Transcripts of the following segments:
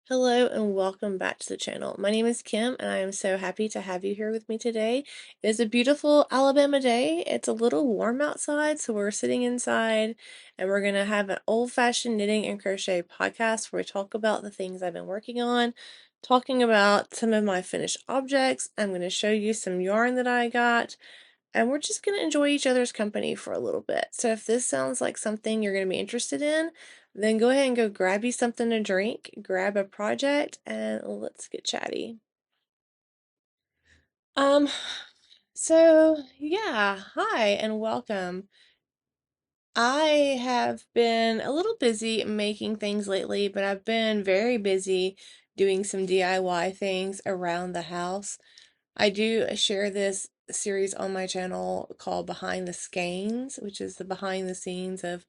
Hello and welcome back to the channel. My name is Kim and I am so happy to have you here with me today. It is a beautiful Alabama day. It's a little warm outside, so we're sitting inside and we're going to have an old-fashioned knitting and crochet podcast where we talk about the things I've been working on, talking about some of my finished objects. I'm going to show you some yarn that I got, and we're just going to enjoy each other's company for a little bit. So if this sounds like something you're going to be interested in, then go ahead and go grab you something to drink, grab a project, and let's get chatty. Um, so yeah, hi and welcome. I have been a little busy making things lately, but I've been very busy doing some DIY things around the house. I do share this series on my channel called Behind the Skeins, which is the behind the scenes of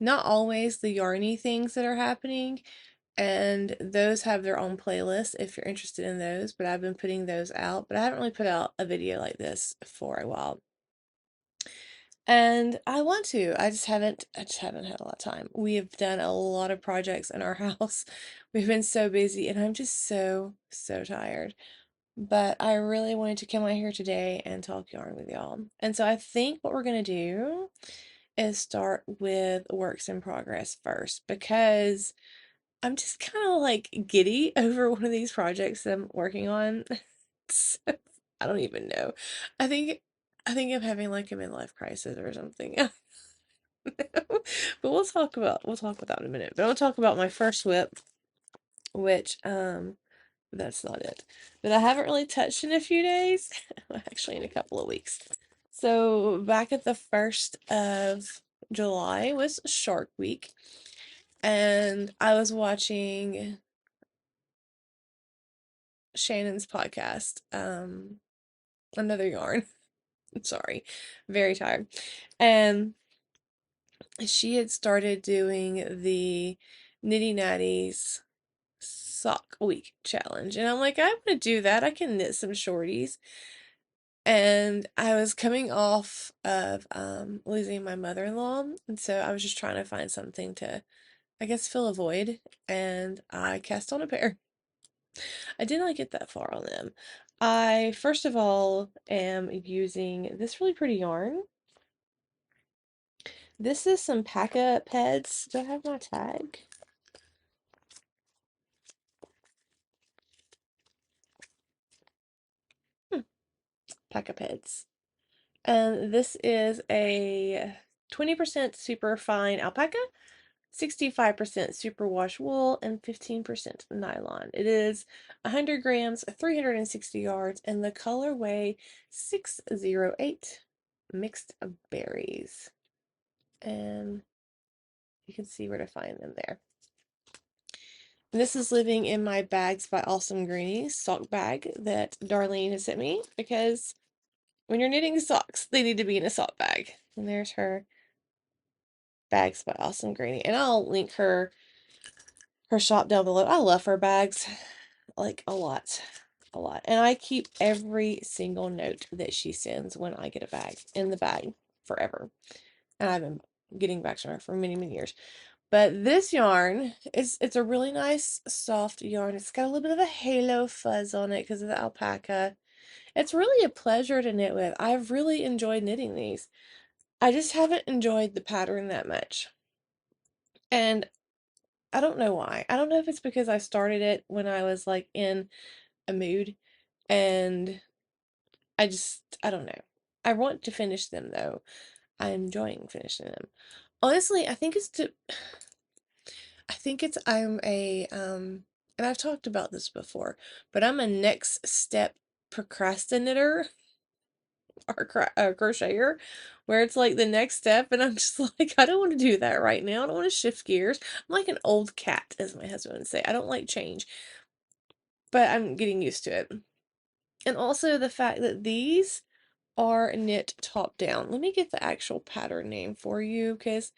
not always the yarny things that are happening, and those have their own playlists if you're interested in those, but I've been putting those out, but I haven't really put out a video like this for a while. And I want to. I just haven't had a lot of time. We have done a lot of projects in our house. We've been so busy and I'm just so tired. But I really wanted to come out here today and talk yarn with y'all. And so I think what we're going to do is start with works in progress first, because I'm just kind of like giddy over one of these projects that I'm working on. So, I don't even know. I think I think I'm having like a midlife crisis or something. But we'll talk about it in a minute. But I'll talk about my first whip, which that's not it. But I haven't really touched in a few days. Actually, in a couple of weeks. So back at the 1st of July was Shark Week, and I was watching Shannon's podcast, Another Yarn. Sorry, very tired. And she had started doing the Nitty Natties sock week challenge, and I'm like, I want to do that. I can knit some shorties. And I was coming off of losing my mother-in-law, and so I was just trying to find something to, I guess, fill a void, and I cast on a pair. I did not get that far on them. I first of all am using this really pretty yarn. This is some Paca Peds. Do I have my tag? Paca Peds. And this is a 20% super fine alpaca, 65% superwash wool, and 15% nylon. It is 100 grams, 360 yards, and the colorway 608 mixed berries. And you can see where to find them there. And this is living in my Bags by Awesome Greenies sock bag that Darlene has sent me, because when you're knitting socks, they need to be in a sock bag. And there's her Bags by Awesome Greenie. And I'll link her shop down below. I love her bags, like a lot. A lot. And I keep every single note that she sends when I get a bag in the bag forever. And I've been getting back to her for many years. But this yarn it's a really nice soft yarn. It's got a little bit of a halo fuzz on it because of the alpaca. It's really a pleasure to knit with. I've really enjoyed knitting these. I just haven't enjoyed the pattern that much. And I don't know why. I don't know if it's because I started it when I was like in a mood, and I don't know. I want to finish them though. I'm enjoying finishing them. Honestly, I think it's I'm a and I've talked about this before, but I'm a next step procrastinator or crocheter, where it's like the next step and I'm just like, I don't want to do that right now. I don't want to shift gears. I'm like an old cat, as my husband would say. I don't like change, but I'm getting used to it. And also the fact that these are knit top down. Let me get the actual pattern name for you because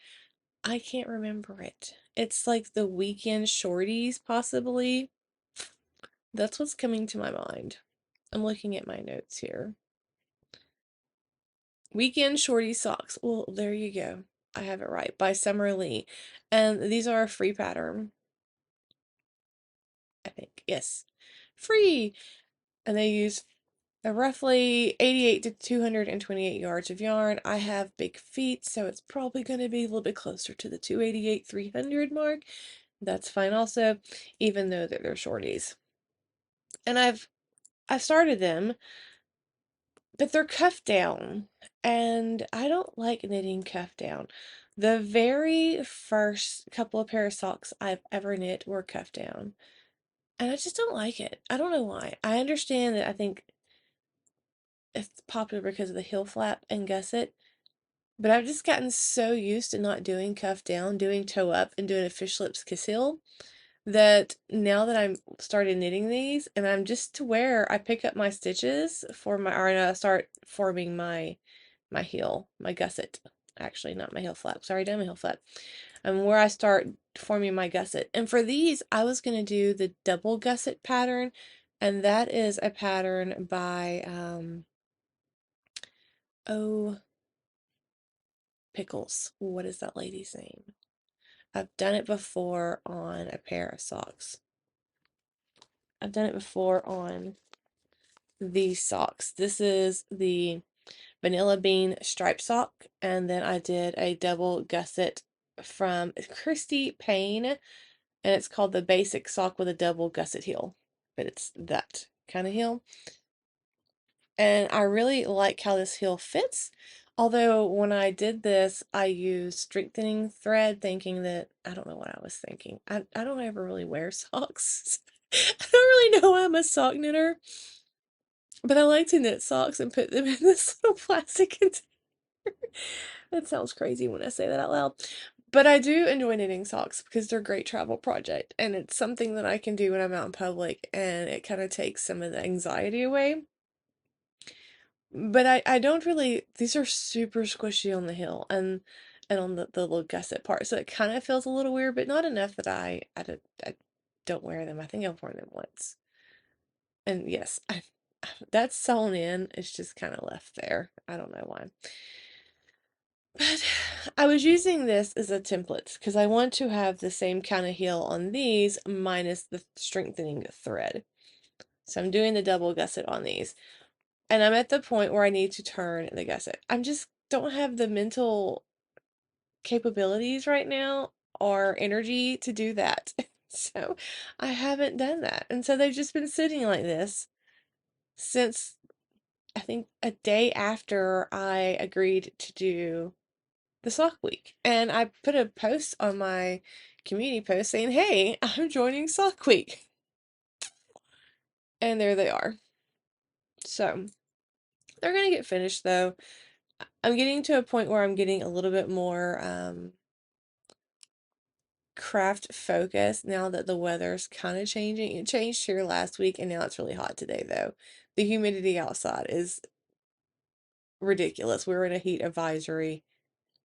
I can't remember it. It's like the Weekend Shorties, possibly. That's what's coming to my mind. I'm looking at my notes here. Weekend Shorty Socks. Well, there you go. I have it right. By Summer Lee. And these are a free pattern. think. Yes. Free! And they use roughly 88 to 228 yards of yarn. I have big feet, so it's probably going to be a little bit closer to the 288, 300 mark. That's fine also, even though they're shorties. And I've started them, but they're cuffed down, and I don't like knitting cuffed down. The very first couple of pair of socks I've ever knit were cuffed down, and I just don't like it. I don't know why. I understand that I think it's popular because of the heel flap and gusset, but I've just gotten so used to not doing cuff down, doing toe up, and doing a fish lips kiss heel, that now that I'm started knitting these, and I'm just to where I pick up my stitches for my, or I start forming my heel, my gusset. Actually, not my heel flap. Sorry, done my heel flap. Where I start forming my gusset. And for these, I was going to do the double gusset pattern, and that is a pattern by, oh, Pickles. What is that lady's name? I've done it before on a pair of socks. I've done it before on these socks. This is the vanilla bean striped sock, and then I did a double gusset from Christy Payne, and it's called the basic sock with a double gusset heel, but it's that kind of heel. And I really like how this heel fits. Although when I did this, I used strengthening thread, thinking that, I don't know what I was thinking. I don't ever really wear socks. I don't really know why I'm a sock knitter, but I like to knit socks and put them in this little plastic container. That sounds crazy when I say that out loud. But I do enjoy knitting socks because they're a great travel project, and it's something that I can do when I'm out in public, and it kind of takes some of the anxiety away. But I don't really, these are super squishy on the heel and on the little gusset part, so it kind of feels a little weird, but not enough that I don't wear them. I think I've worn them once. And yes, that's sewn in. It's just kind of left there. I don't know why. But I was using this as a template because I want to have the same kind of heel on these minus the strengthening thread. So I'm doing the double gusset on these. And I'm at the point where I need to turn the gusset. I'm just don't have the mental capabilities right now or energy to do that. So I haven't done that. And so they've just been sitting like this since I think a day after I agreed to do the sock week. And I put a post on my community post saying, hey, I'm joining sock week. And there they are. So they're going to get finished though. I'm getting to a point where I'm getting a little bit more craft focused now that the weather's kind of changing. It changed here last week, and now it's really hot today though. The humidity outside is ridiculous. We're in a heat advisory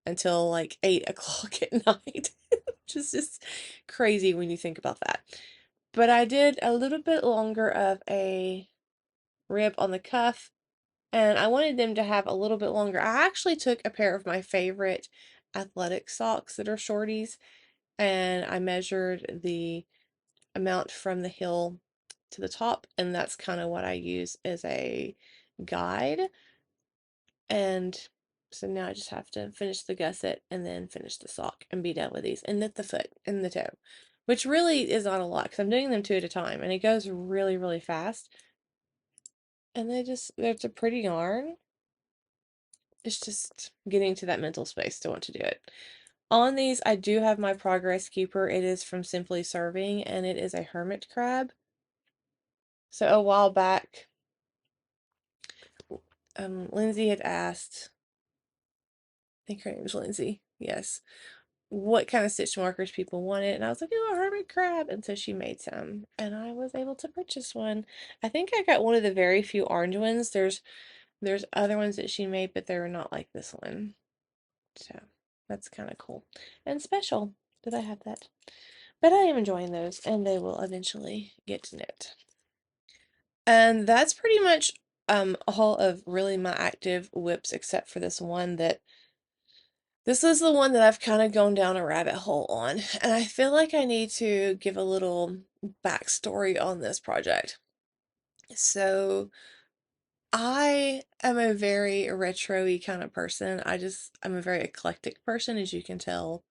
until like 8 o'clock at night, which is just crazy when you think about that. But I did a little bit longer of a rib on the cuff, and I wanted them to have a little bit longer. I actually took a pair of my favorite athletic socks that are shorties, and I measured the amount from the heel to the top, and that's kind of what I use as a guide. And so now I just have to finish the gusset and then finish the sock and be done with these and knit the foot and the toe, which really is not a lot because I'm doing them two at a time, and it goes really, really fast. And there's a pretty yarn. It's just getting to that mental space to want to do it. On these, I do have my progress keeper. It is from Simply Serving, and it is a hermit crab. So a while back, Lindsay had asked, I think her name was Lindsay, yes, what kind of stitch markers people wanted, and I was like, oh, a hermit crab, and so she made some, and I was able to purchase one. I think I got one of the very few orange ones. There's other ones that she made, but they were not like this one, so that's kind of cool and special that I have that. But I am enjoying those, and they will eventually get to knit. And that's pretty much all of really my active whips, except for this one that This is the one that I've kind of gone down a rabbit hole on, and I feel like I need to give a little backstory on this project. So, I am a very retro-y kind of person. I'm a very eclectic person, as you can tell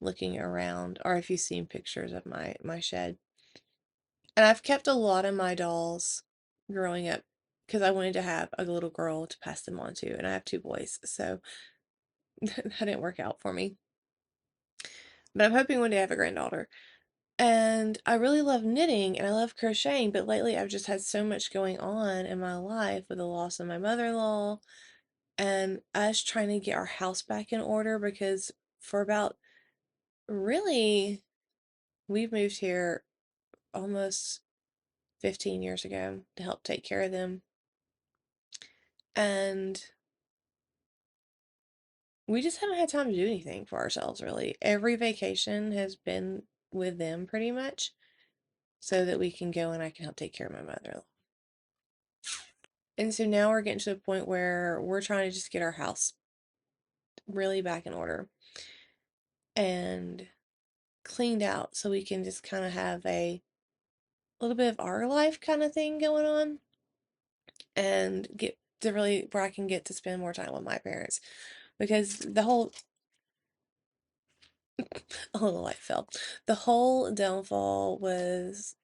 looking around, or if you've seen pictures of my shed. And I've kept a lot of my dolls growing up because I wanted to have a little girl to pass them on to, and I have two boys, so that didn't work out for me. But I'm hoping one day I have a granddaughter. And I really love knitting and I love crocheting, but lately I've just had so much going on in my life with the loss of my mother-in-law and us trying to get our house back in order because for about really, we've moved here almost 15 years ago to help take care of them. And we just haven't had time to do anything for ourselves, really. Every vacation has been with them pretty much so that we can go and I can help take care of my mother-in-law. And so now we're getting to the point where we're trying to just get our house really back in order and cleaned out so we can just kind of have a little bit of our life kind of thing going on and get to really where I can get to spend more time with my parents because the whole oh the light fell. The whole downfall was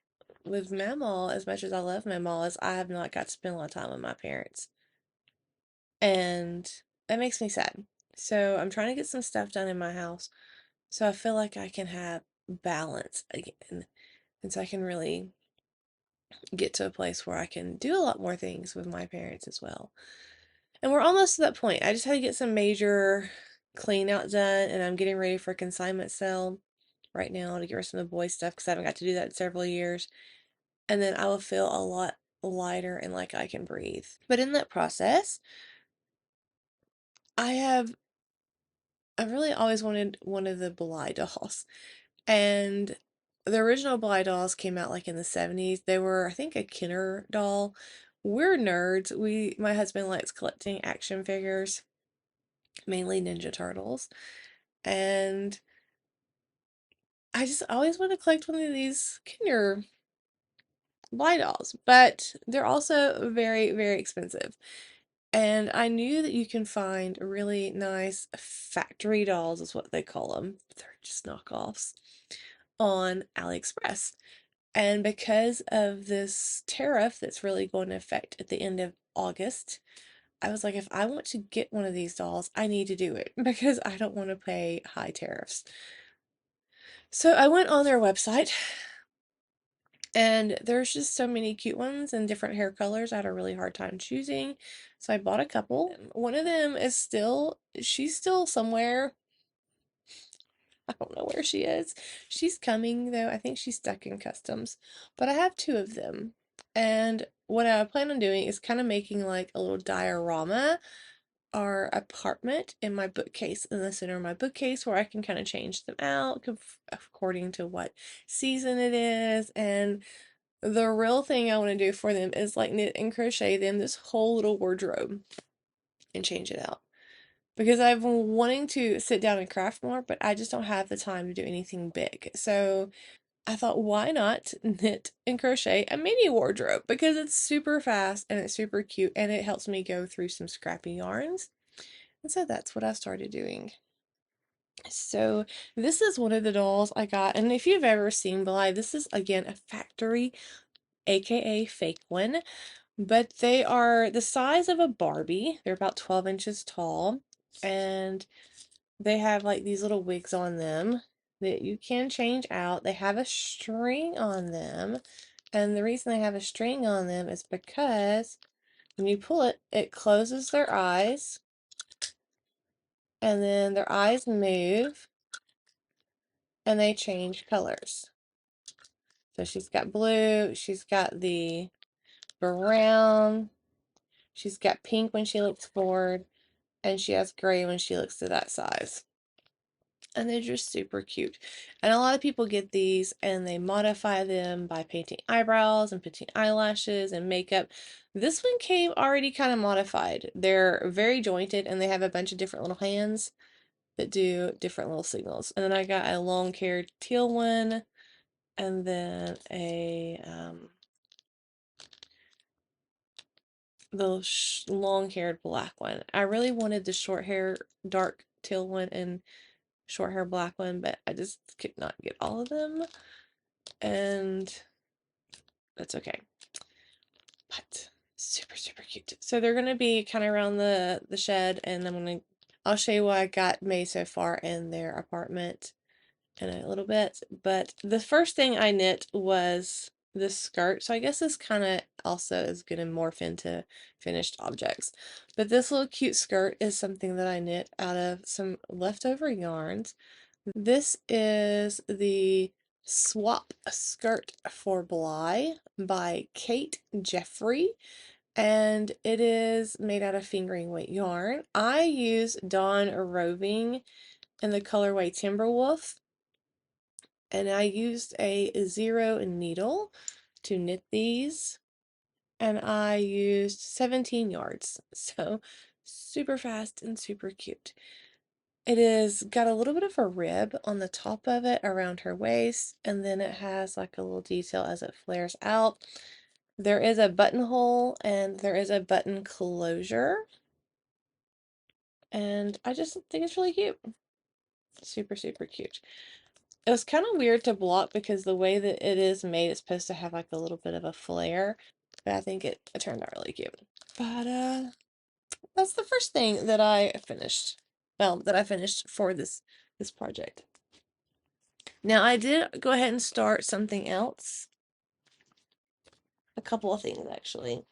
with Mamaw, as much as I love Mamaw, is I have not got to spend a lot of time with my parents. And that makes me sad. So I'm trying to get some stuff done in my house so I feel like I can have balance again. And so I can really get to a place where I can do a lot more things with my parents as well. And we're almost to that point. I just had to get some major clean out done and I'm getting ready for a consignment sale right now to get rid of some of the boy stuff because I haven't got to do that in several years. And then I will feel a lot lighter and like I can breathe. But in that process, I have I really always wanted one of the Blythe dolls. And the original Blythe dolls came out like in the 70s. They were, I think, a Kenner doll. We're nerds. My husband likes collecting action figures, mainly Ninja Turtles. And I just always want to collect one of these Kenner Blythe dolls. But they're also very, very expensive. And I knew that you can find really nice factory dolls, is what they call them. They're just knockoffs on AliExpress. And because of this tariff that's really going to affect at the end of August, I was like, if I want to get one of these dolls, I need to do it because I don't want to pay high tariffs. So I went on their website and there's just so many cute ones and different hair colors. I had a really hard time choosing. So I bought a couple. One of them is she's still somewhere. I don't know where she is. She's coming though. I think she's stuck in customs. But I have two of them. And what I plan on doing is kind of making like a little diorama or apartment in my bookcase in the center of my bookcase where I can kind of change them out according to what season it is. And the real thing I want to do for them is like knit and crochet them this whole little wardrobe and change it out. Because I've been wanting to sit down and craft more, but I just don't have the time to do anything big. So I thought, why not knit and crochet a mini wardrobe? Because it's super fast and it's super cute and it helps me go through some scrappy yarns. And so that's what I started doing. So this is one of the dolls I got. And if you've ever seen Blythe, this is again a factory, aka fake one. But they are the size of a Barbie. They're about 12 inches tall. And they have like these little wigs on them that you can change out. They have a string on them. And the reason they have a string on them is because when you pull it, it closes their eyes. And then their eyes move and they change colors. So she's got blue, she's got the brown, she's got pink when she looks forward, and she has gray when she looks to that size. And they're just super cute. And a lot of people get these and they modify them by painting eyebrows and putting eyelashes and makeup. This one came already kind of modified. They're very jointed and they have a bunch of different little hands. that do different little signals. And then I got a long-haired teal one, and then a the long-haired black one. I really wanted the short hair dark teal one and short hair black one, but I just could not get all of them, and that's okay. But super, super cute. So they're gonna be kind of around the shed, and I'll show you what I got made so far in their apartment in a little bit. But the first thing I knit was this skirt. So I guess this kind of also is gonna morph into finished objects. But this little cute skirt is something that I knit out of some leftover yarns. This is the Swap Skirt for Blythe by Kate Jeffrey, and it is made out of fingering weight yarn. I use Dawn Roving in the colorway Timberwolf, and I used a 0 needle to knit these, and I used 17 yards, so super fast and super cute. It is got a little bit of a rib on the top of it around her waist, and then it has like a little detail as it flares out. There is a buttonhole and there is a button closure, and I just think it's really cute. Super, super cute. It was kind of weird to block because the way that it is made, it's supposed to have like a little bit of a flare, but I think it turned out really cute. But that's the first thing that I finished. Well, that I finished for this project. Now I did go ahead and start something else. A couple of things actually.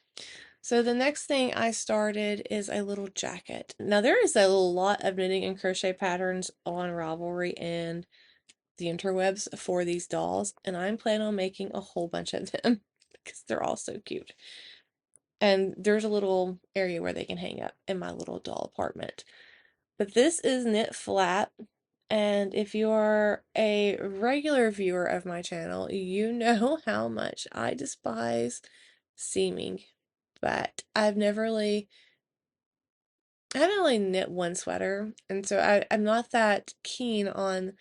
So the next thing I started is a little jacket. Now there is a lot of knitting and crochet patterns on Ravelry and the interwebs for these dolls, and I'm planning on making a whole bunch of them because they're all so cute. And there's a little area where they can hang up in my little doll apartment. But this is knit flat, and if you're a regular viewer of my channel, you know how much I despise seaming. But I haven't really knit one sweater, and so I'm not that keen on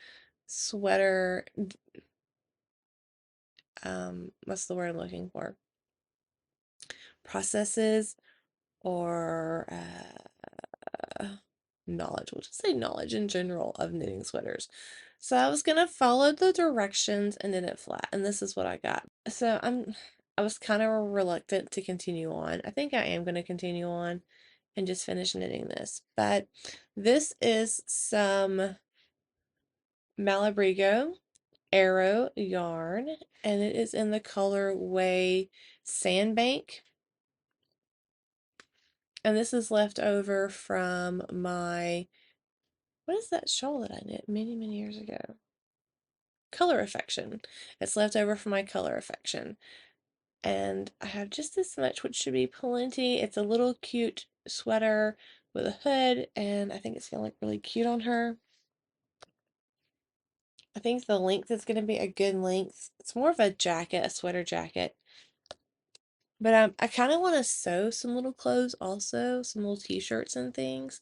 sweater, what's the word I'm looking for? Processes or knowledge. We'll just say knowledge in general of knitting sweaters. So I was gonna follow the directions and knit it flat, and this is what I got. So I was kind of reluctant to continue on. I think I am gonna continue on and just finish knitting this. But this is some Malabrigo Arrow yarn, and it is in the colorway Sandbank. And this is left over from my, what is that shawl that I knit many, many years ago? Color Affection. It's left over from my Color Affection. And I have just this much, which should be plenty. It's a little cute sweater with a hood, and I think it's gonna look really cute on her. I think the length is gonna be a good length. It's more of a jacket, a sweater jacket. But I kind of want to sew some little clothes also, some little t-shirts and things.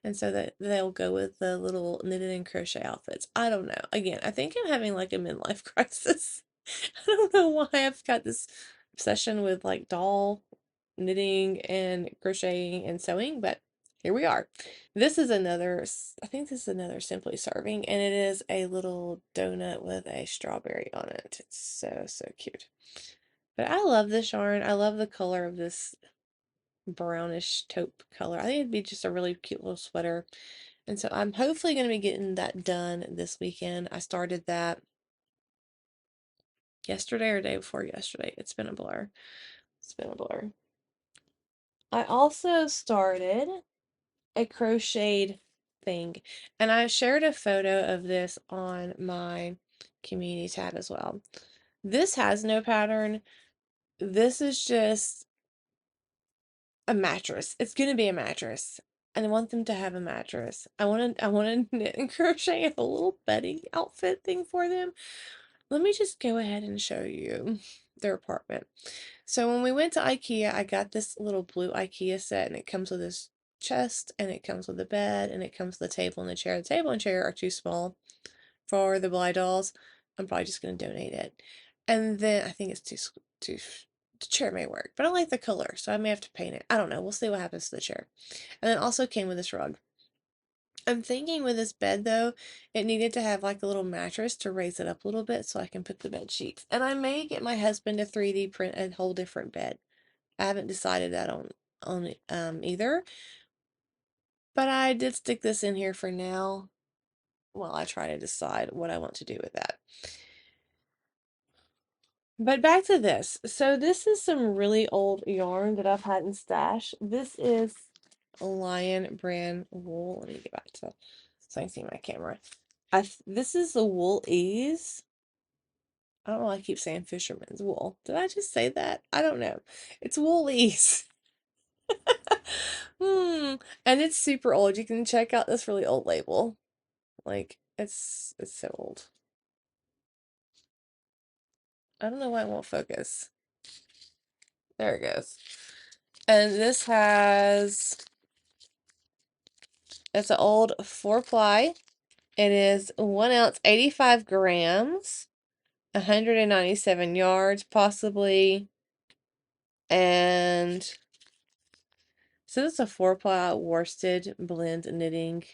And so that they'll go with the little knitted and crochet outfits. I don't know. Again, I think I'm having like a midlife crisis. I don't know why I've got this obsession with like doll knitting and crocheting and sewing, but here we are. This is another, I think this is another Simply Serving, and it is a little donut with a strawberry on it. It's so, so cute. But I love this yarn. I love the color of this brownish taupe color. I think it'd be just a really cute little sweater. And so I'm hopefully going to be getting that done this weekend. I started that yesterday or day before yesterday. It's been a blur. It's been a blur. I also started a crocheted thing, and I shared a photo of this on my community tab as well. This has no pattern. This is just a mattress. It's gonna be a mattress. And I want them to have a mattress. I want to knit and crochet a little bedding outfit thing for them. Let me just go ahead and show you their apartment. So when we went to IKEA, I got this little blue IKEA set, and it comes with this chest, and it comes with a bed, and it comes with a table and a chair. The table and chair are too small for the Blythe dolls. I'm probably just going to donate it. And then I think it's too the chair may work, but I like the color, so I may have to paint it. I don't know. We'll see what happens to the chair. And then also came with this rug. I'm thinking with this bed though, it needed to have like a little mattress to raise it up a little bit so I can put the bed sheets. And I may get my husband to 3D print a whole different bed. I haven't decided that on either. But I did stick this in here for now while I try to decide what I want to do with that. But back to this. So this is some really old yarn that I've had in stash. This is Lion brand wool. Let me get back to so I can see my camera. This is the Wool Ease. I don't know why I keep saying fisherman's wool. Did I just say that? I don't know. It's Wool Ease. And it's super old. You can check out this really old label. Like it's so old. I don't know why it won't focus. There it goes. And this has, it's an old 4-ply. It is 1 ounce, 85 grams, 197 yards, possibly. And so it's a 4-ply worsted blend knitting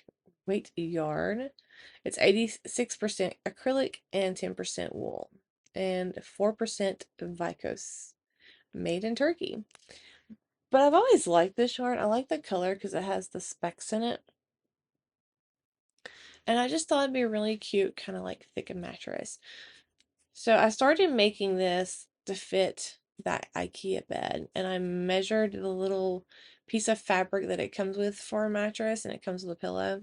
weight yarn. It's 86% acrylic and 10% wool and 4% viscose, made in Turkey. But I've always liked this yarn. I like the color because it has the specks in it. And I just thought it'd be a really cute, kind of like thick mattress. So I started making this to fit that IKEA bed. And I measured the little piece of fabric that it comes with for a mattress, and it comes with a pillow.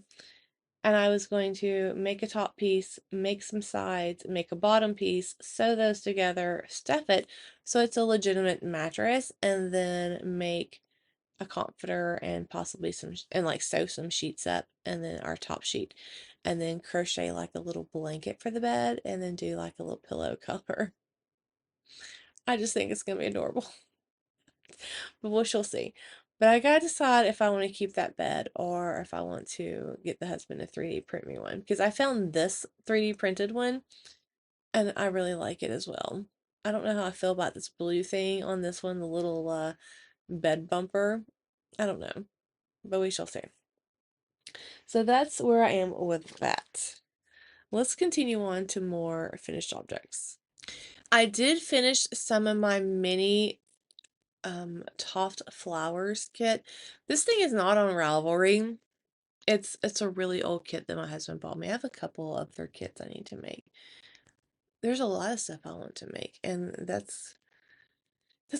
And I was going to make a top piece, make some sides, make a bottom piece, sew those together, stuff it so it's a legitimate mattress, and then make a comforter and possibly some, and like sew some sheets up, and then our top sheet, and then crochet like a little blanket for the bed, and then do like a little pillow cover. I just think it's gonna be adorable. But we shall see. But I gotta decide if I want to keep that bed or if I want to get the husband to 3D print me one, because I found this 3D printed one and I really like it as well. I don't know how I feel about this blue thing on this one, the little bed bumper. I don't know, but we shall see. So that's where I am with that. Let's continue on to more finished objects. I did finish some of my mini Toft Flowers kit. This thing is not on Ravelry. It's a really old kit that my husband bought me. I have a couple of their kits I need to make. There's a lot of stuff I want to make, and that's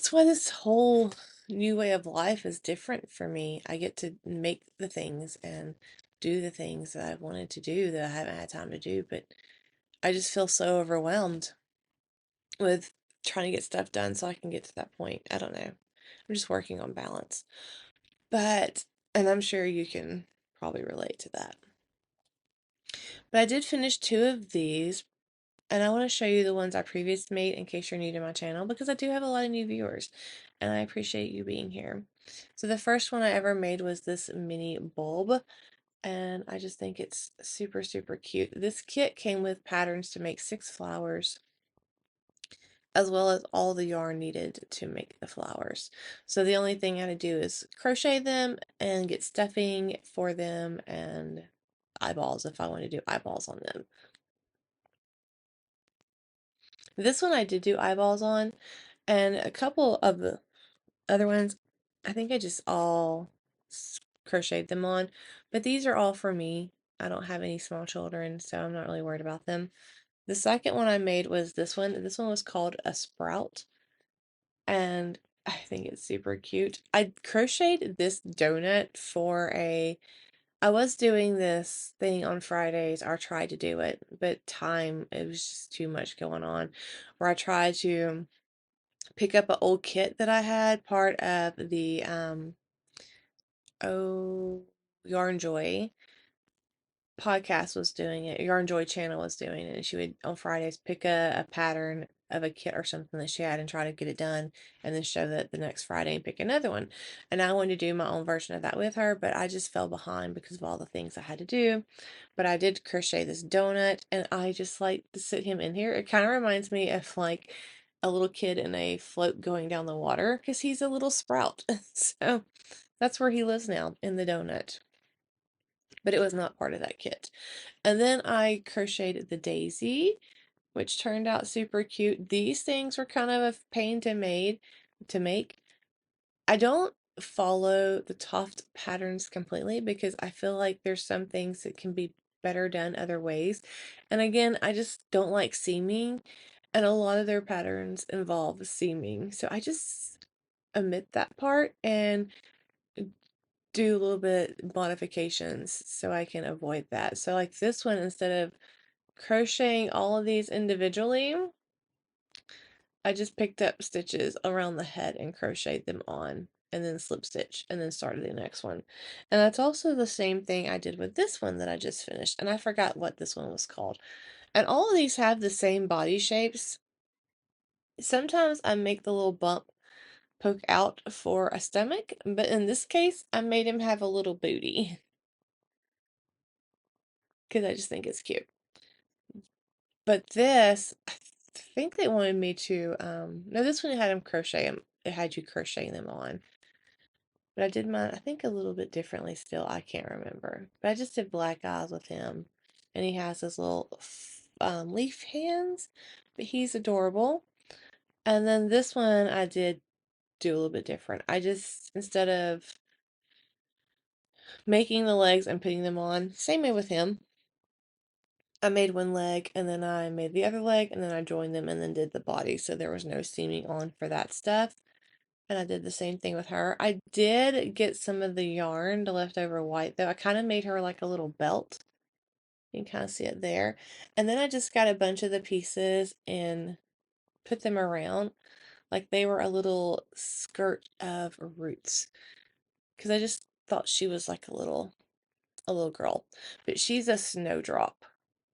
why this whole new way of life is different for me. I get to make the things and do the things that I've wanted to do that I haven't had time to do, but I just feel so overwhelmed with trying to get stuff done so I can get to that point. I don't know. I'm just working on balance. But, and I'm sure you can probably relate to that. But I did finish 2 of these, and I want to show you the ones I previously made in case you're new to my channel, because I do have a lot of new viewers, and I appreciate you being here. So the first one I ever made was this mini bulb, and I just think it's super, super cute. This kit came with patterns to make 6 flowers, as well as all the yarn needed to make the flowers. So the only thing I had to do is crochet them and get stuffing for them and eyeballs if I want to do eyeballs on them. This one I did do eyeballs on, and a couple of the other ones, I think I just all crocheted them on, but these are all for me. I don't have any small children, so I'm not really worried about them. The second one I made was this one. This one was called a sprout, and I think it's super cute. I crocheted this donut for I was doing this thing on Fridays, or tried to do it, but it was just too much going on, where I tried to pick up an old kit that I had, part of the, oh, Yarn Joy podcast was doing it, Yarn Joy channel was doing it, and she would, on Fridays, pick a pattern of a kit or something that she had and try to get it done and then show that the next Friday and pick another one. And I wanted to do my own version of that with her, but I just fell behind because of all the things I had to do. But I did crochet this donut, and I just like to sit him in here. It kind of reminds me of like a little kid in a float going down the water because he's a little sprout. So that's where he lives now, in the donut. But it was not part of that kit. And then I crocheted the daisy, which turned out super cute. These things were kind of a pain to make. I don't follow the Toft patterns completely because I feel like there's some things that can be better done other ways. And again, I just don't like seaming, and a lot of their patterns involve seaming. So I just omit that part and do a little bit modifications so I can avoid that. So like this one, instead of crocheting all of these individually, I just picked up stitches around the head and crocheted them on and then slip stitch and then started the next one. And that's also the same thing I did with this one that I just finished, and I forgot what this one was called. And all of these have the same body shapes. Sometimes I make the little bump poke out for a stomach, but in this case I made him have a little booty because I just think it's cute. But this, I think they wanted me to, no, this one had him crochet them. It had you crocheting them on. But I did mine, I think, a little bit differently still. I can't remember. But I just did black eyes with him. And he has his little leaf hands. But he's adorable. And then this one I did do a little bit different. I just, instead of making the legs and putting them on, same way with him, I made one leg and then I made the other leg and then I joined them and then did the body. So there was no seaming on for that stuff. And I did the same thing with her. I did get some of the yarn, the leftover white, though. I kind of made her like a little belt. You can kind of see it there. And then I just got a bunch of the pieces and put them around like they were a little skirt of roots. Because I just thought she was like a little girl. But she's a snowdrop.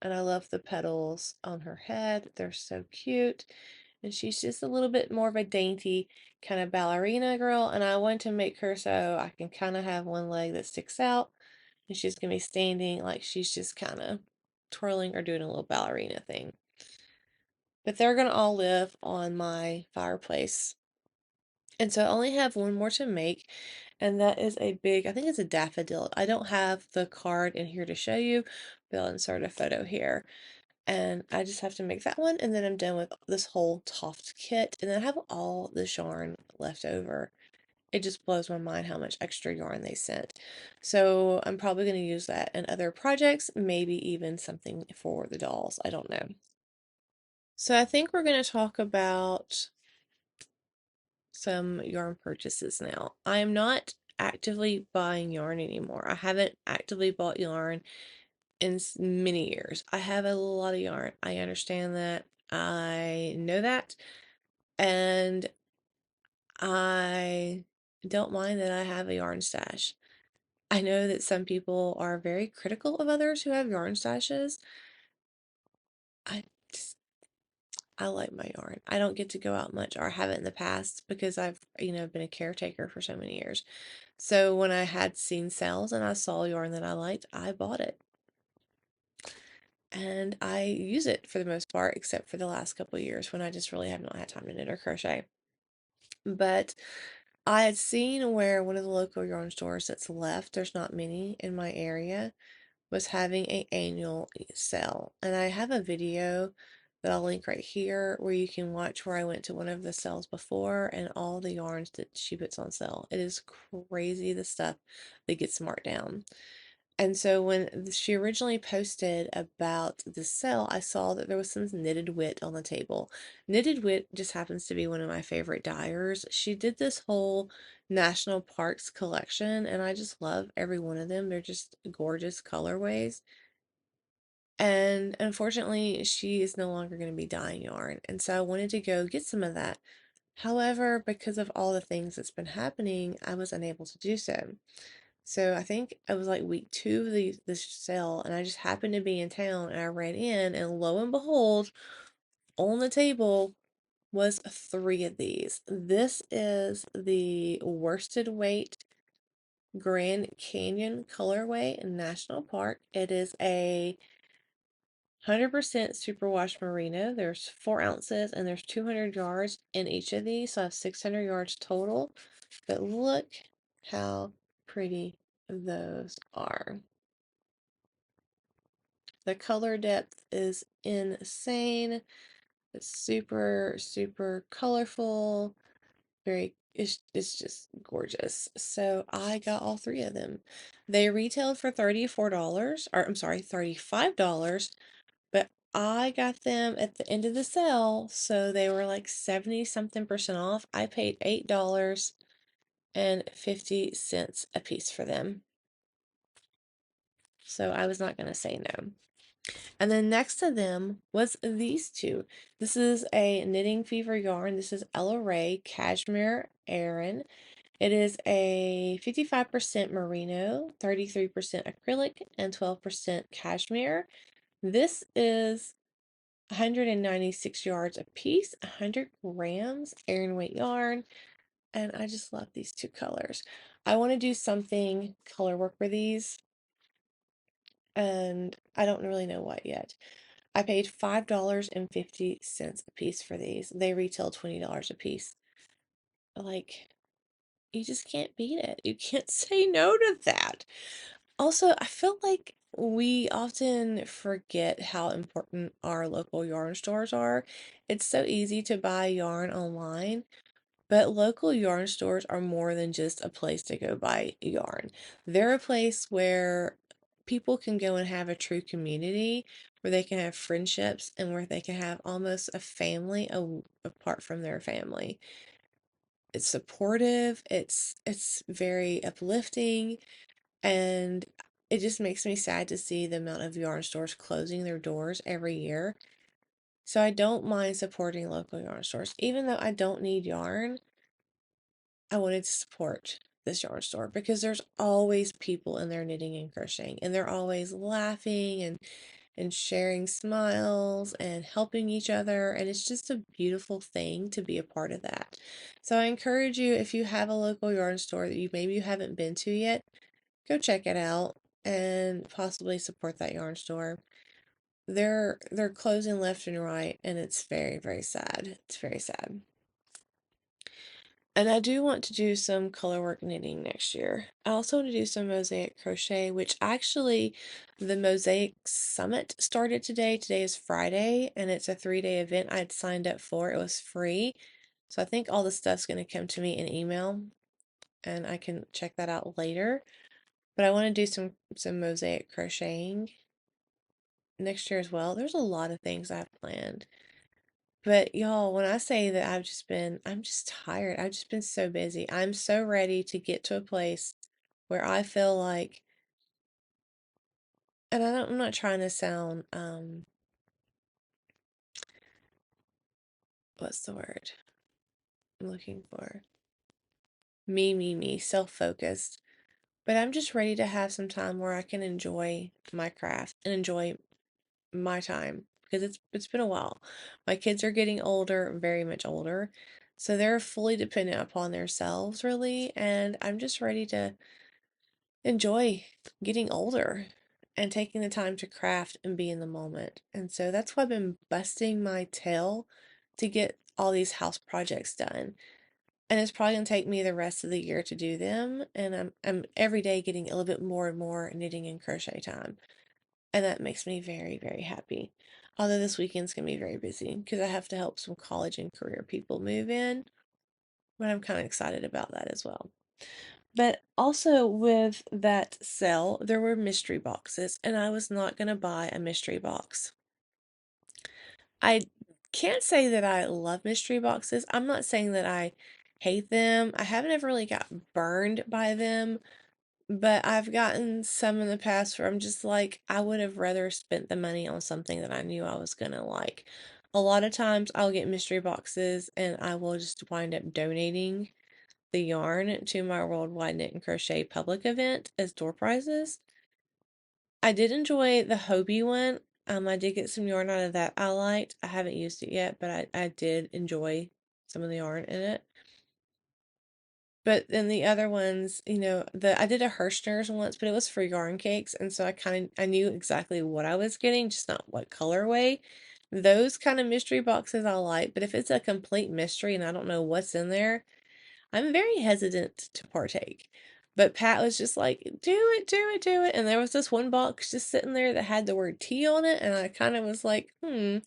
And I love the petals on her head. They're so cute. And she's just a little bit more of a dainty kind of ballerina girl. And I want to make her so I can kind of have one leg that sticks out. And she's going to be standing like she's just kind of twirling or doing a little ballerina thing. But they're going to all live on my fireplace. And so I only have one more to make, and that is a big, I think it's a daffodil. I don't have the card in here to show you, but I'll insert a photo here. And I just have to make that one, and then I'm done with this whole Toft kit, and then I have all this yarn left over. It just blows my mind how much extra yarn they sent. So I'm probably going to use that in other projects, maybe even something for the dolls. I don't know. So I think we're going to talk about some yarn purchases now. I am not actively buying yarn anymore. I haven't actively bought yarn in many years. I have a lot of yarn. I understand that. I know that. And I don't mind that I have a yarn stash. I know that some people are very critical of others who have yarn stashes. I just, I like my yarn. I don't get to go out much, or haven't in the past, because I've, been a caretaker for so many years. So when I had seen sales and I saw yarn that I liked, I bought it. And I use it for the most part, except for the last couple of years when I just really have not had time to knit or crochet. But I had seen where one of the local yarn stores that's left, there's not many in my area, was having an annual sale. And I have a video that I'll link right here where you can watch where I went to one of the sales before and all the yarns that she puts on sale. It is crazy the stuff that gets marked down. And so when she originally posted about the sale, I saw that there was some knitted wit on the table. Knitted wit just happens to be one of my favorite dyers. She did this whole national parks collection, and I just love every one of them. They're just gorgeous colorways. And unfortunately, she is no longer going to be dyeing yarn. And so I wanted to go get some of that. However, because of all the things that's been happening, I was unable to do so. So I think it was like week 2 of this sale, and I just happened to be in town, and I ran in, and lo and behold, on the table was 3 of these. This is the worsted weight Grand Canyon colorway in National Park. It is a 100% superwash merino. There's 4 ounces and there's 200 yards in each of these, so I have 600 yards total. But look how pretty those are. The color depth is insane. It's super, super colorful. It's just gorgeous. So I got all 3 of them. They retailed for $34, or I'm sorry, $35, but I got them at the end of the sale, so they were like 70 something percent off. I paid $8.50 a piece for them. So I was not going to say no. And then next to them was these two. This is a Knitting Fever yarn. This is Ella Ray Cashmere Aran. It is a 55% merino, 33% acrylic, and 12% cashmere. This is 196 yards a piece, 100 grams Aran weight yarn, and I just love these 2 colors. I want to do something color work for these, and I don't really know what yet. I paid $5.50 a piece for these. They retail $20 a piece. Like, you just can't beat it. You can't say no to that. Also, I feel like we often forget how important our local yarn stores are. It's so easy to buy yarn online, but local yarn stores are more than just a place to go buy yarn. They're a place where people can go and have a true community, where they can have friendships and where they can have almost a family apart from their family. It's supportive, it's very uplifting, and it just makes me sad to see the amount of yarn stores closing their doors every year. So I don't mind supporting local yarn stores. Even though I don't need yarn, I wanted to support this yarn store because there's always people in there knitting and crocheting, and they're always laughing and sharing smiles and helping each other, and it's just a beautiful thing to be a part of that. So I encourage you, if you have a local yarn store that maybe you haven't been to yet, go check it out and possibly support that yarn store. They're closing left and right, and it's very, very sad. It's very sad. And I do want to do some colorwork knitting next year. I also want to do some mosaic crochet, which actually the Mosaic Summit started today. Today is Friday, and it's a 3-day event I had signed up for. It was free. So I think all the stuff's going to come to me in email, and I can check that out later. But I want to do some mosaic crocheting next year as well. There's a lot of things I've planned. But y'all, when I say that I'm just tired. I've just been so busy. I'm so ready to get to a place where I feel like, and I'm not trying to sound, what's the word I'm looking for? Me, self-focused. But I'm just ready to have some time where I can enjoy my craft and enjoy my time because it's been a while. My kids are getting older, very much older, so they're fully dependent upon themselves really, and I'm just ready to enjoy getting older and taking the time to craft and be in the moment. And so that's why I've been busting my tail to get all these house projects done. And it's probably gonna take me the rest of the year to do them. And I'm every day getting a little bit more and more knitting and crochet time. And that makes me very, very happy. Although this weekend's gonna be very busy because I have to help some college and career people move in. But I'm kind of excited about that as well. But also with that sale, there were mystery boxes, and I was not going to buy a mystery box. I can't say that I love mystery boxes. I'm not saying that I hate them. I haven't ever really got burned by them, but I've gotten some in the past where I'm just like, I would have rather spent the money on something that I knew I was going to like. A lot of times I'll get mystery boxes and I will just wind up donating the yarn to my Worldwide Knit and Crochet public event as door prizes. I did enjoy the Hobie one. I did get some yarn out of that I liked. I haven't used it yet, but I did enjoy some of the yarn in it. But then the other ones, I did a Hirschner's once, but it was for yarn cakes, and so I knew exactly what I was getting, just not what colorway. Those kind of mystery boxes I like, but if it's a complete mystery and I don't know what's in there, I'm very hesitant to partake. But Pat was just like, do it, do it, do it. And there was this one box just sitting there that had the word tea on it, and I kind of was like, I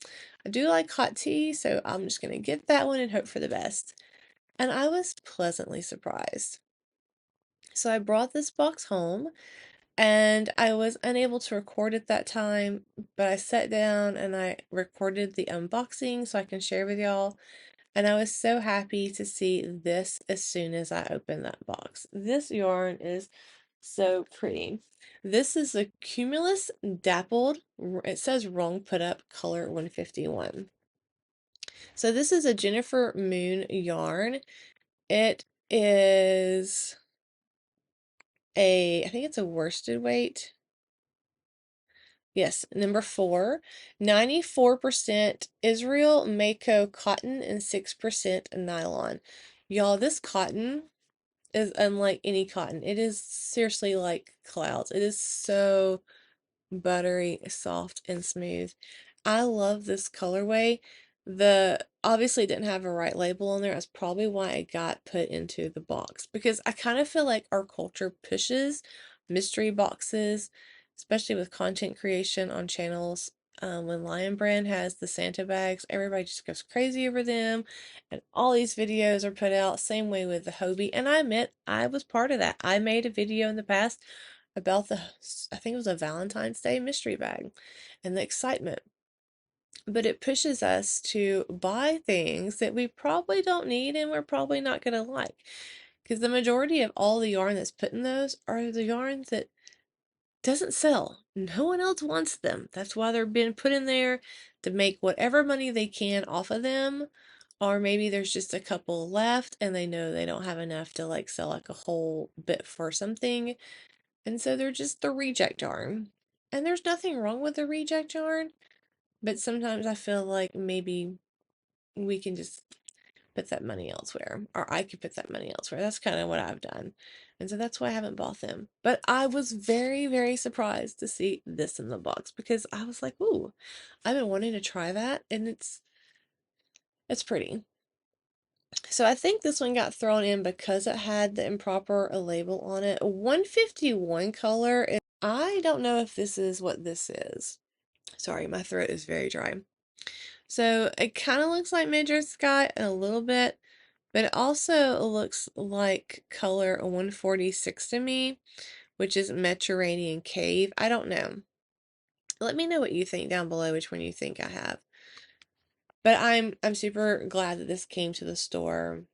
do like hot tea, so I'm just gonna get that one and hope for the best. And I was pleasantly surprised. So I brought this box home and I was unable to record at that time, but I sat down and I recorded the unboxing so I can share with y'all. And I was so happy to see this as soon as I opened that box. This yarn is so pretty. This is a Cumulus Dappled, it says wrong put up, color 151. So this is a Jennifer Moon yarn. It is I think it's a worsted weight. Yes, number 4, 94% Israel Mako cotton and 6% nylon. Y'all, this cotton is unlike any cotton. It is seriously like clouds. It is so buttery, soft, and smooth. I love this colorway. Obviously didn't have a right label on there. That's probably why it got put into the box, because I kind of feel like our culture pushes mystery boxes, especially with content creation on channels. When Lion Brand has the Santa bags, everybody just goes crazy over them, and all these videos are put out. Same way with the Hobie, and I admit I was part of that. I made a video in the past about I think it was a Valentine's Day mystery bag and the excitement. But it pushes us to buy things that we probably don't need and we're probably not going to like. Because the majority of all the yarn that's put in those are the yarns that doesn't sell. No one else wants them. That's why they're being put in there, to make whatever money they can off of them. Or maybe there's just a couple left and they know they don't have enough to like sell like a whole bit for something. And so they're just the reject yarn. And there's nothing wrong with the reject yarn, but sometimes I feel like maybe we can just put that money elsewhere, or I could put that money elsewhere. That's kind of what I've done. And so that's why I haven't bought them. But I was very, very surprised to see this in the box, because I was like, ooh, I've been wanting to try that, and it's pretty. So I think this one got thrown in because it had the improper label on it. 151 color. I don't know if this is what this is. Sorry, my throat is very dry. So it kind of looks like Midget Sky a little bit, but it also looks like color 146 to me, which is Mediterranean Cave. I don't know. Let me know what you think down below, which one you think I have. But I'm super glad that this came to the store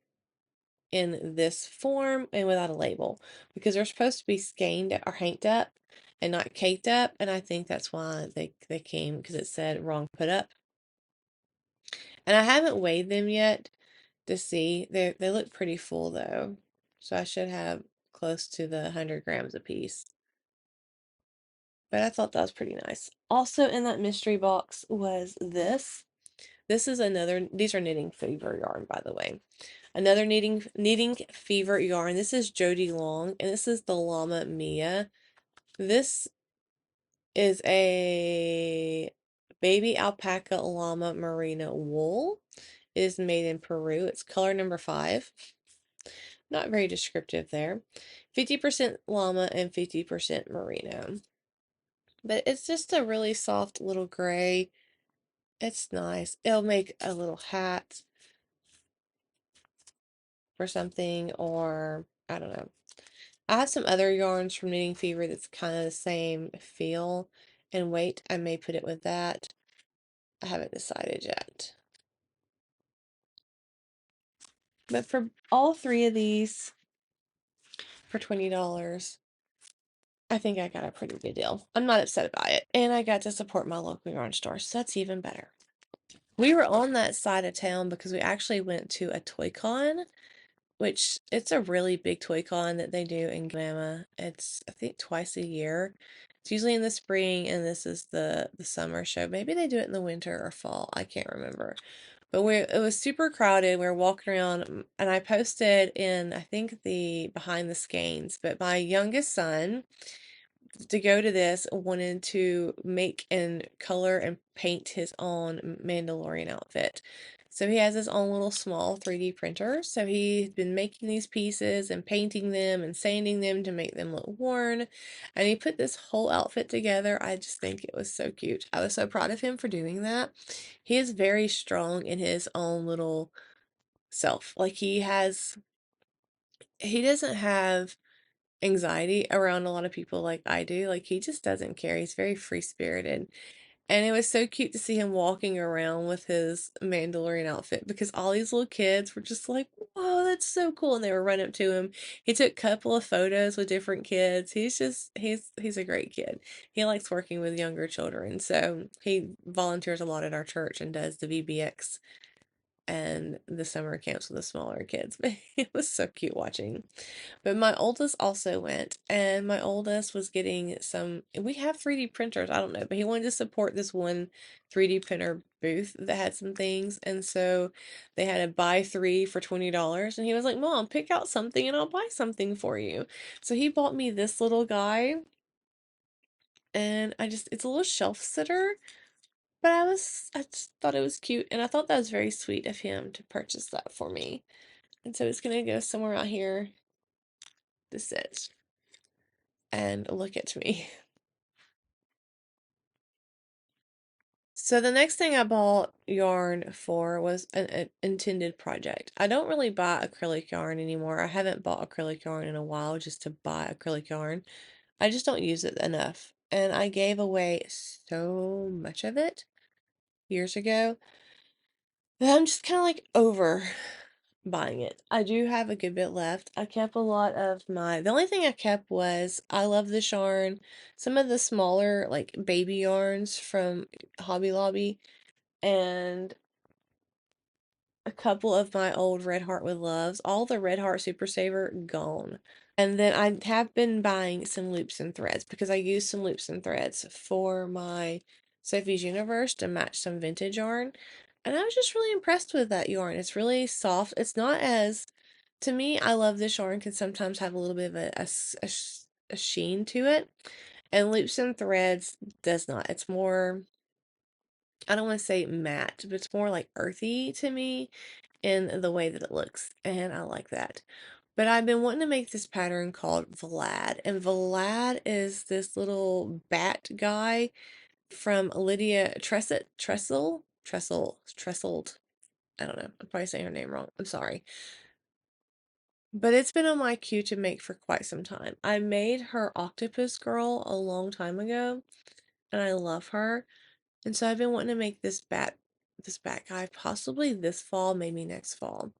in this form and without a label, because they're supposed to be scanned or hanked up and not caked up, and I think that's why they came, because it said wrong put up. And I haven't weighed them yet to see. They look pretty full though, so I should have close to the 100 grams a piece. But I thought that was pretty nice. Also in that mystery box was this. This is another, these are Knitting Fever yarn, by the way. Another knitting Fever yarn. This is Jody Long, and this is the Llama Mia. This is a baby alpaca llama merino wool. It is made in Peru. It's color number 5. Not very descriptive there. 50% llama and 50% merino. But it's just a really soft little gray. It's nice. It'll make a little hat for something, or I don't know. I have some other yarns from Knitting Fever that's kind of the same feel and weight. I may put it with that. I haven't decided yet. But for all 3 of these, for $20, I think I got a pretty good deal. I'm not upset about it. And I got to support my local yarn store, so that's even better. We were on that side of town because we actually went to a Toy Con which it's a really big toy con that they do in Alabama. It's I think twice a year. It's usually in the spring, and this is the summer show. Maybe they do it in the winter or fall. I can't remember. But it was super crowded. We were walking around, and I posted in I think the behind the skeins. But my youngest son, to go to this, wanted to make and color and paint his own Mandalorian outfit. So he has his own little small 3D printer. So he's been making these pieces and painting them and sanding them to make them look worn. And he put this whole outfit together. I just think it was so cute. I was so proud of him for doing that. He is very strong in his own little self. Like he doesn't have anxiety around a lot of people like I do. Like he just doesn't care. He's very free spirited. And it was so cute to see him walking around with his Mandalorian outfit because all these little kids were just like, whoa, that's so cool. And they were running up to him. He took a couple of photos with different kids. He's a great kid. He likes working with younger children. So he volunteers a lot at our church and does the VBX and the summer camps with the smaller kids. But it was so cute watching. But my oldest also went, and my oldest was getting some. We have 3D printers, I don't know, but he wanted to support this one 3D printer booth that had some things, and so they had a buy three for $20, and he was like, Mom, pick out something and I'll buy something for you. So he bought me this little guy, and it's a little shelf sitter, but I just thought it was cute, and I thought that was very sweet of him to purchase that for me. And so it's gonna go somewhere out here to sit and look at me. So the next thing I bought yarn for was an intended project. I don't really buy acrylic yarn anymore. I haven't bought acrylic yarn in a while just to buy acrylic yarn. I just don't use it enough. And I gave away so much of it years ago that I'm just kind of like over buying it. I do have a good bit left. I kept a lot of the only thing I kept was, I love this yarn. Some of the smaller like baby yarns from Hobby Lobby, and a couple of my old Red Heart with Loves. All the Red Heart Super Saver gone. And then I have been buying some loops and threads because I used some loops and threads for my Sophie's Universe to match some vintage yarn. And I was just really impressed with that yarn. It's really soft. It's not as, to me, I love this yarn can sometimes have a little bit of a sheen to it. And loops and threads does not. It's more, I don't want to say matte, but it's more like earthy to me in the way that it looks, and I like that. But I've been wanting to make this pattern called Vlad, and Vlad is this little bat guy from Lydia Trestled. I don't know. I'm probably saying her name wrong. I'm sorry. But it's been on my queue to make for quite some time. I made her Octopus Girl a long time ago, and I love her. And so I've been wanting to make this bat guy possibly this fall, maybe next fall.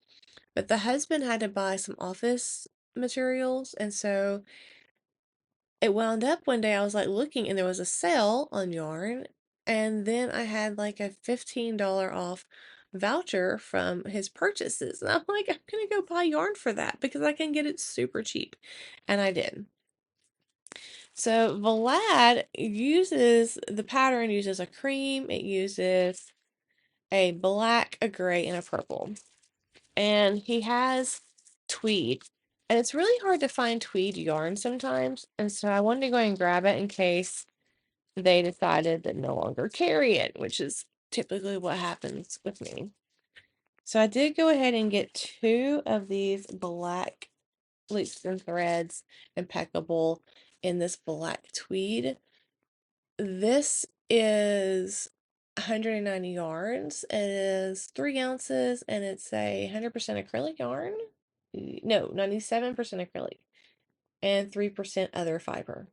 But the husband had to buy some office materials, and so it wound up one day I was like looking, and there was a sale on yarn, and then I had like a $15 off voucher from his purchases. And I'm like, I'm gonna go buy yarn for that because I can get it super cheap. And I did. So Vlad uses the pattern uses a cream, it uses a black, a gray, and a purple. And he has tweed. And it's really hard to find tweed yarn sometimes. And so I wanted to go and grab it in case they decided to no longer carry it, which is typically what happens with me. So I did go ahead and get 2 of these black loops and threads, impeccable, in this black tweed. This is 190 yards. It is 3 ounces, and it's a 100% acrylic yarn. No, 97% acrylic and 3% other fiber.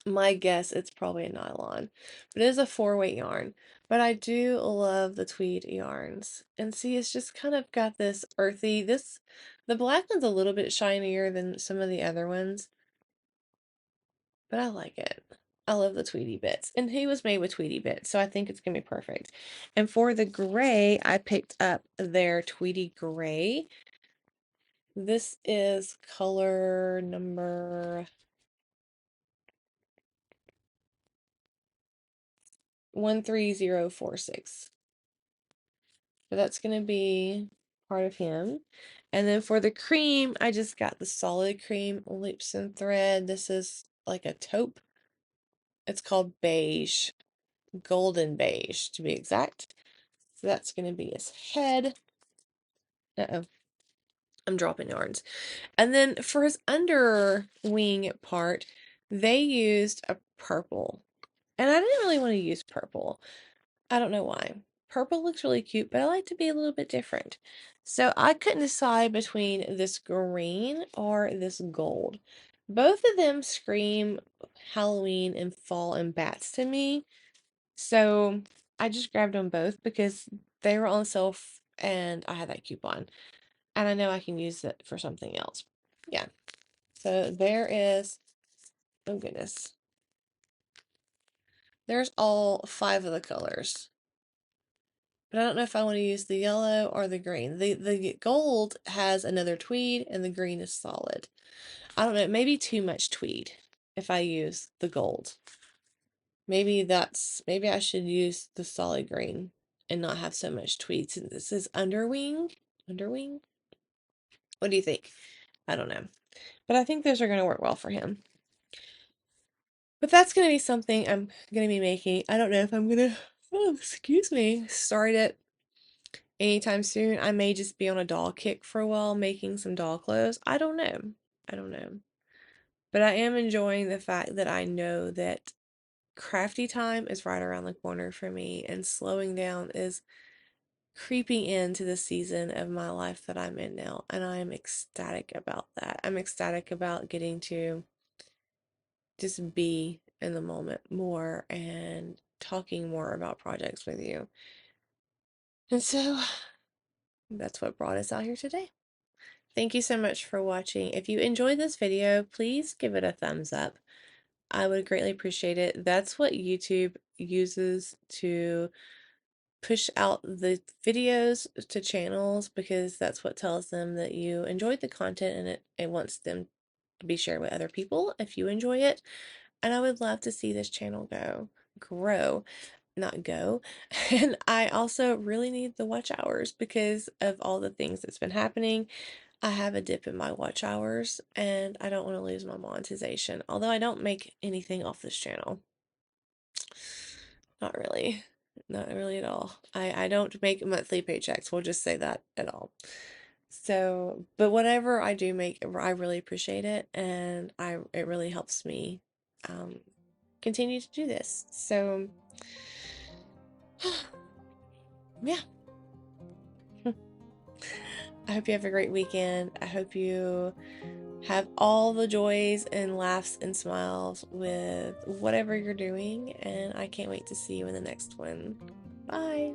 My guess it's probably a nylon, but it is a 4-weight yarn. But I do love the tweed yarns. And see, it's just kind of got this earthy, the black one's a little bit shinier than some of the other ones, but I like it. I love the Tweety bits. And he was made with Tweety bits, so I think it's going to be perfect. And for the gray, I picked up their Tweety Gray. This is color number 13046. So that's going to be part of him. And then for the cream, I just got the solid cream loops and thread. This is like a taupe. It's called beige, golden beige to be exact. So that's going to be his head. Uh-oh, I'm dropping yarns. And then for his under wing part, they used a purple. And I didn't really want to use purple. I don't know why. Purple looks really cute, but I like to be a little bit different. So I couldn't decide between this green or this gold. Both of them scream Halloween and fall and bats to me. So I just grabbed them both because they were on sale and I had that coupon. And I know I can use it for something else. Yeah. So there is, oh goodness. There's all 5 of the colors. But I don't know if I want to use the yellow or the green. The gold has another tweed and the green is solid. I don't know, maybe too much tweed if I use the gold. Maybe I should use the solid green and not have so much tweed since this is underwing. Underwing? What do you think? I don't know. But I think those are going to work well for him. But that's going to be something I'm going to be making. I don't know if I'm going to, oh, excuse me, start it anytime soon. I may just be on a doll kick for a while, making some doll clothes. I don't know. I don't know. But I am enjoying the fact that I know that crafty time is right around the corner for me, and slowing down is creeping into the season of my life that I'm in now, and I am ecstatic about that. I'm ecstatic about getting to just be in the moment more and talking more about projects with you. And so that's what brought us out here today. Thank you so much for watching. If you enjoyed this video, please give it a thumbs up. I would greatly appreciate it. That's what YouTube uses to push out the videos to channels, because that's what tells them that you enjoyed the content, and it wants them to be shared with other people if you enjoy it. And I would love to see this channel grow, not go. And I also really need the watch hours because of all the things that's been happening. I have a dip in my watch hours and I don't want to lose my monetization. Although I don't make anything off this channel. Not really. Not really at all. I don't make monthly paychecks. We'll just say that at all. So, but whatever I do make, I really appreciate it, and it really helps me continue to do this. So, yeah. I hope you have a great weekend. I hope you have all the joys and laughs and smiles with whatever you're doing, and I can't wait to see you in the next one. Bye.